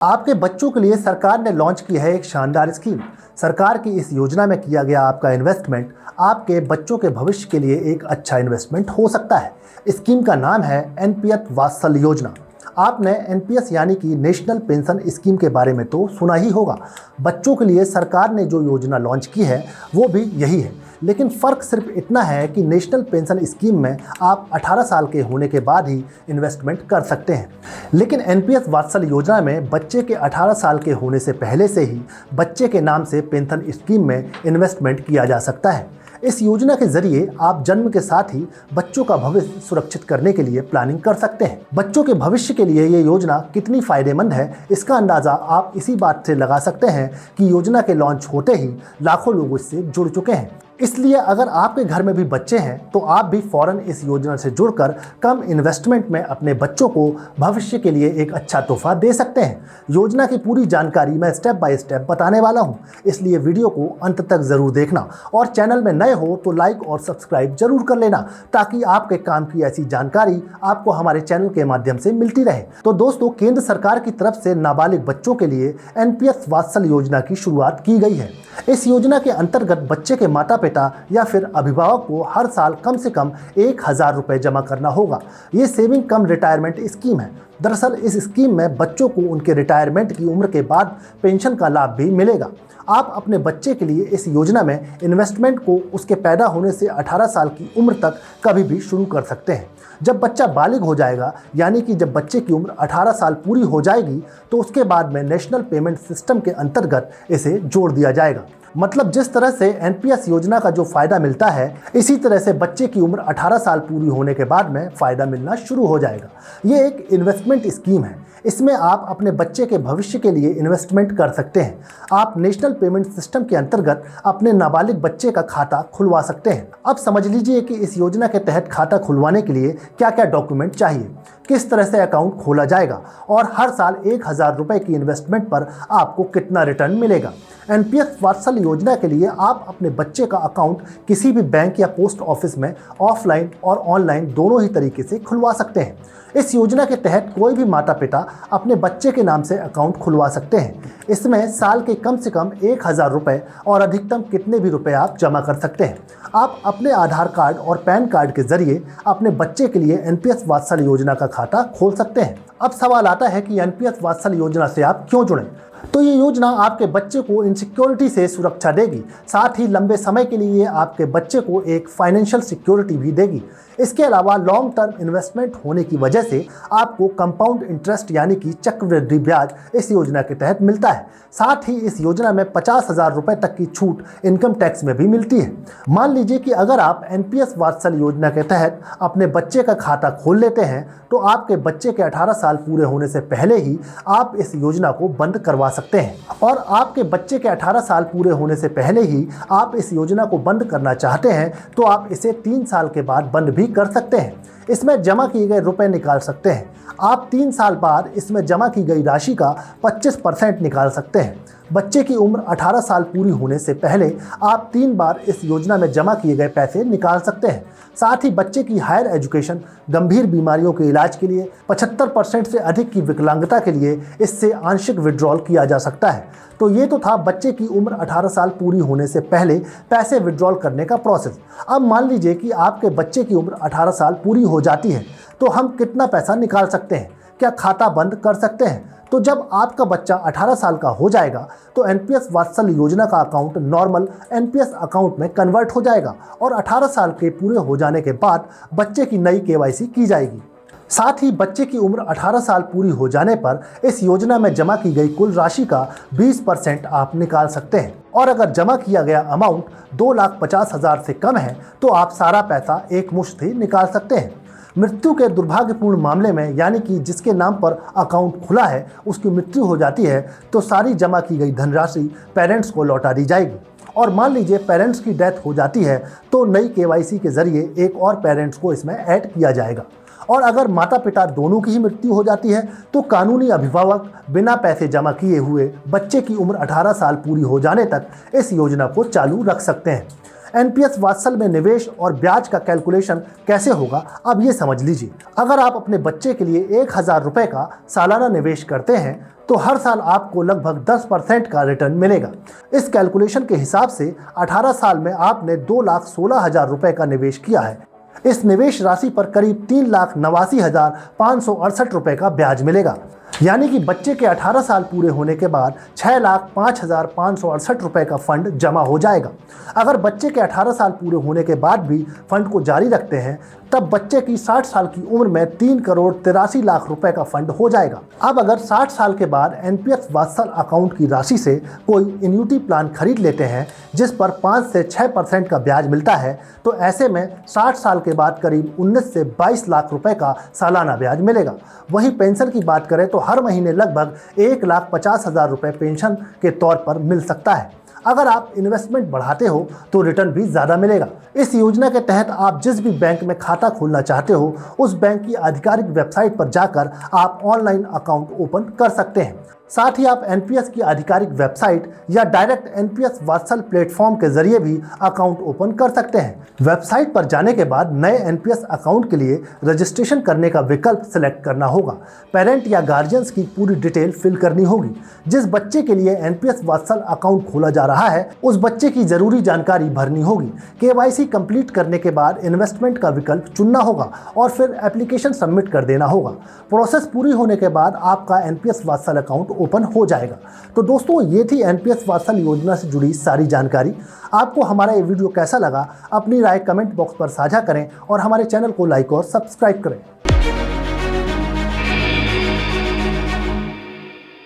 आपके बच्चों के लिए सरकार ने लॉन्च की है एक शानदार स्कीम। सरकार की इस योजना में किया गया आपका इन्वेस्टमेंट आपके बच्चों के भविष्य के लिए एक अच्छा इन्वेस्टमेंट हो सकता है। स्कीम का नाम है एनपीएस वात्सल्य योजना। आपने एनपीएस यानी कि नेशनल पेंशन स्कीम के बारे में तो सुना ही होगा। बच्चों के लिए सरकार ने जो योजना लॉन्च की है वो भी यही है, लेकिन फ़र्क सिर्फ इतना है कि नेशनल पेंशन स्कीम में आप 18 साल के होने के बाद ही इन्वेस्टमेंट कर सकते हैं, लेकिन एनपीएस वात्सल्य योजना में बच्चे के 18 साल के होने से पहले से ही बच्चे के नाम से पेंशन स्कीम में इन्वेस्टमेंट किया जा सकता है। इस योजना के जरिए आप जन्म के साथ ही बच्चों का भविष्य सुरक्षित करने के लिए प्लानिंग कर सकते हैं। बच्चों के भविष्य के लिए ये योजना कितनी फायदेमंद है, इसका अंदाज़ा आप इसी बात से लगा सकते हैं कि योजना के लॉन्च होते ही लाखों लोग इससे जुड़ चुके हैं। इसलिए अगर आपके घर में भी बच्चे हैं तो आप भी फौरन इस योजना से जुड़कर कम इन्वेस्टमेंट में अपने बच्चों को भविष्य के लिए एक अच्छा तोहफा दे सकते हैं। योजना की पूरी जानकारी मैं स्टेप बाय स्टेप बताने वाला हूं, इसलिए वीडियो को अंत तक जरूर देखना और चैनल में नए हो तो लाइक और सब्सक्राइब जरूर कर लेना, ताकि आपके काम की ऐसी जानकारी आपको हमारे चैनल के माध्यम से मिलती रहे। तो दोस्तों, केंद्र सरकार की तरफ से नाबालिग बच्चों के लिए एनपीएस वात्सल्य योजना की शुरुआत की गई है। इस योजना के अंतर्गत बच्चे के माता पिता या फिर अभिभावक को हर साल कम से कम 1000 रुपये जमा करना होगा। ये सेविंग कम रिटायरमेंट स्कीम है। दरअसल इस स्कीम में बच्चों को उनके रिटायरमेंट की उम्र के बाद पेंशन का लाभ भी मिलेगा। आप अपने बच्चे के लिए इस योजना में इन्वेस्टमेंट को उसके पैदा होने से 18 साल की उम्र तक कभी भी शुरू कर सकते हैं। जब बच्चा बालिग हो जाएगा, यानी कि जब बच्चे की उम्र 18 साल पूरी हो जाएगी, तो उसके बाद में नेशनल पेमेंट सिस्टम के अंतर्गत इसे जोड़ दिया जाएगा। मतलब जिस तरह से एनपीएस योजना का जो फायदा मिलता है, इसी तरह से बच्चे की उम्र 18 साल पूरी होने के बाद में फायदा मिलना शुरू हो जाएगा। ये एक इन्वेस्टमेंट स्कीम है। इसमें आप अपने बच्चे के भविष्य के लिए इन्वेस्टमेंट कर सकते हैं। आप नेशनल पेमेंट सिस्टम के अंतर्गत अपने नाबालिग बच्चे का खाता खुलवा सकते हैं। अब समझ लीजिए कि इस योजना के तहत खाता खुलवाने के लिए क्या क्या डॉक्यूमेंट चाहिए, किस तरह से अकाउंट खोला जाएगा और हर साल 1000 रुपये की इन्वेस्टमेंट पर आपको कितना रिटर्न मिलेगा। एनपीएस वात्सल्य योजना के लिए आप अपने बच्चे का अकाउंट किसी भी बैंक या पोस्ट ऑफिस में ऑफलाइन और ऑनलाइन दोनों ही तरीके से खुलवा सकते हैं। इस योजना के तहत कोई भी माता पिता अपने बच्चे के नाम से अकाउंट खुलवा सकते हैं। इसमें साल के कम से कम 1000 रुपये और अधिकतम कितने भी रुपए आप जमा कर सकते हैं। आप अपने आधार कार्ड और पैन कार्ड के जरिए अपने बच्चे के लिए एनपीएस वात्सल्य योजना का खाता खोल सकते हैं। अब सवाल आता है कि एनपीएस वात्सल्य योजना से आप क्यों जुड़ें? तो ये योजना आपके बच्चे को इनसिक्योरिटी से सुरक्षा देगी, साथ ही लंबे समय के लिए आपके बच्चे को एक फाइनेंशियल सिक्योरिटी भी देगी। इसके अलावा लॉन्ग टर्म इन्वेस्टमेंट होने की वजह से आपको कंपाउंड इंटरेस्ट यानी कि चक्रवृद्धि ब्याज इस योजना के तहत मिलता है। साथ ही इस योजना में 50,000 रुपये तक की छूट इनकम टैक्स में भी मिलती है। मान लीजिए कि अगर आप एनपीएस वात्सल्य योजना के तहत अपने बच्चे का खाता खोल लेते हैं, तो आपके बच्चे के 18 साल पूरे होने से पहले ही आप इस योजना को बंद करवा सकते हैं। और आपके बच्चे के 18 साल पूरे होने से पहले ही आप इस योजना को बंद करना चाहते हैं, तो आप इसे 3 साल के बाद बंद भी कर सकते हैं। इसमें जमा किए गए रुपए निकाल सकते हैं। आप 3 साल बाद इसमें जमा की गई राशि का 25% निकाल सकते हैं। बच्चे की उम्र 18 साल पूरी होने से पहले आप 3 बार इस योजना में जमा किए गए पैसे निकाल सकते हैं। साथ ही बच्चे की हायर एजुकेशन, गंभीर बीमारियों के इलाज के लिए, 75% से अधिक की विकलांगता के लिए इससे आंशिक विड्रॉल किया जा सकता है। तो ये तो था बच्चे की उम्र 18 साल पूरी होने से पहले पैसे विड्रॉल करने का प्रोसेस। अब मान लीजिए कि आपके बच्चे की उम्र 18 साल पूरी हो जाती है, तो हम कितना पैसा निकाल सकते हैं? क्या खाता बंद कर सकते हैं? तो जब आपका बच्चा 18 साल का हो जाएगा, तो एनपीएस वात्सल्य योजना का अकाउंट नॉर्मल एनपीएस अकाउंट में कन्वर्ट हो जाएगा और 18 साल के पूरे हो जाने के बाद बच्चे की नई केवाईसी की जाएगी। साथ ही बच्चे की उम्र 18 साल पूरी हो जाने पर इस योजना में जमा की गई कुल राशि का 20% आप निकाल सकते हैं। और अगर जमा किया गया अमाउंट 2,50,000 से कम है, तो आप सारा पैसा एक मुश्त ही निकाल सकते हैं। मृत्यु के दुर्भाग्यपूर्ण मामले में, यानी कि जिसके नाम पर अकाउंट खुला है उसकी मृत्यु हो जाती है, तो सारी जमा की गई धनराशि पेरेंट्स को लौटा दी जाएगी। और मान लीजिए पेरेंट्स की डेथ हो जाती है, तो नई केवाईसी के जरिए एक और पेरेंट्स को इसमें ऐड किया जाएगा। और अगर माता पिता दोनों की ही मृत्यु हो जाती है, तो कानूनी अभिभावक बिना पैसे जमा किए हुए बच्चे की उम्र 18 साल पूरी हो जाने तक इस योजना को चालू रख सकते हैं। एनपीएस वात्सल में निवेश और ब्याज का कैलकुलेशन कैसे होगा, अब ये समझ लीजिए। अगर आप अपने बच्चे के लिए 1000 रुपये का सालाना निवेश करते हैं तो हर साल आपको लगभग 10% का रिटर्न मिलेगा। इस कैलकुलेशन के हिसाब से 18 साल में आपने 2,16,000 रुपये का निवेश किया है। इस निवेश राशि पर करीब 3,89,568 रुपये का ब्याज मिलेगा। यानी कि बच्चे के 18 साल पूरे होने के बाद 6,05,568 रुपये का फंड जमा हो जाएगा। अगर बच्चे के 18 साल पूरे होने के बाद भी फंड को जारी रखते हैं तब बच्चे की 60 साल की उम्र में 3,83,00,000 रुपए का फंड हो जाएगा। अब अगर 60 साल के बाद एनपीएस वात्सल अकाउंट की राशि से कोई एन्युटी प्लान खरीद लेते हैं जिस पर 5 से 6% का ब्याज मिलता है तो ऐसे में 60 साल के बाद करीब 19 से 22 लाख रुपए का सालाना ब्याज मिलेगा। वहीं पेंशन की बात करें तो हर महीने लगभग 1,50,000 रुपए पेंशन के तौर पर मिल सकता है। अगर आप इन्वेस्टमेंट बढ़ाते हो तो रिटर्न भी ज़्यादा मिलेगा। इस योजना के तहत आप जिस भी बैंक में खाता खोलना चाहते हो उस बैंक की आधिकारिक वेबसाइट पर जाकर आप ऑनलाइन अकाउंट ओपन कर सकते हैं। साथ ही आप एनपीएस की आधिकारिक वेबसाइट या डायरेक्ट एनपीएस वात्सल प्लेटफॉर्म के जरिए भी अकाउंट ओपन कर सकते हैं। वेबसाइट पर जाने के बाद नए एनपीएस अकाउंट के लिए रजिस्ट्रेशन करने का विकल्प सिलेक्ट करना होगा। पेरेंट या गार्जियंस की पूरी डिटेल फिल करनी होगी। जिस बच्चे के लिए एनपीएस वात्सल अकाउंट खोला जा रहा है उस बच्चे की जरूरी जानकारी भरनी होगी। केवाईसी कंप्लीट करने के बाद इन्वेस्टमेंट का विकल्प चुनना होगा और फिर एप्लीकेशन सबमिट कर देना होगा। प्रोसेस पूरी होने के बाद आपका एनपीएस वात्सल अकाउंट ओपन हो जाएगा। तो दोस्तों ये थी एनपीएस वात्सल योजना से जुड़ी सारी जानकारी। आपको हमारा ये वीडियो कैसा लगा अपनी राय कमेंट बॉक्स पर साझा करें और हमारे चैनल को लाइक और सब्सक्राइब करें।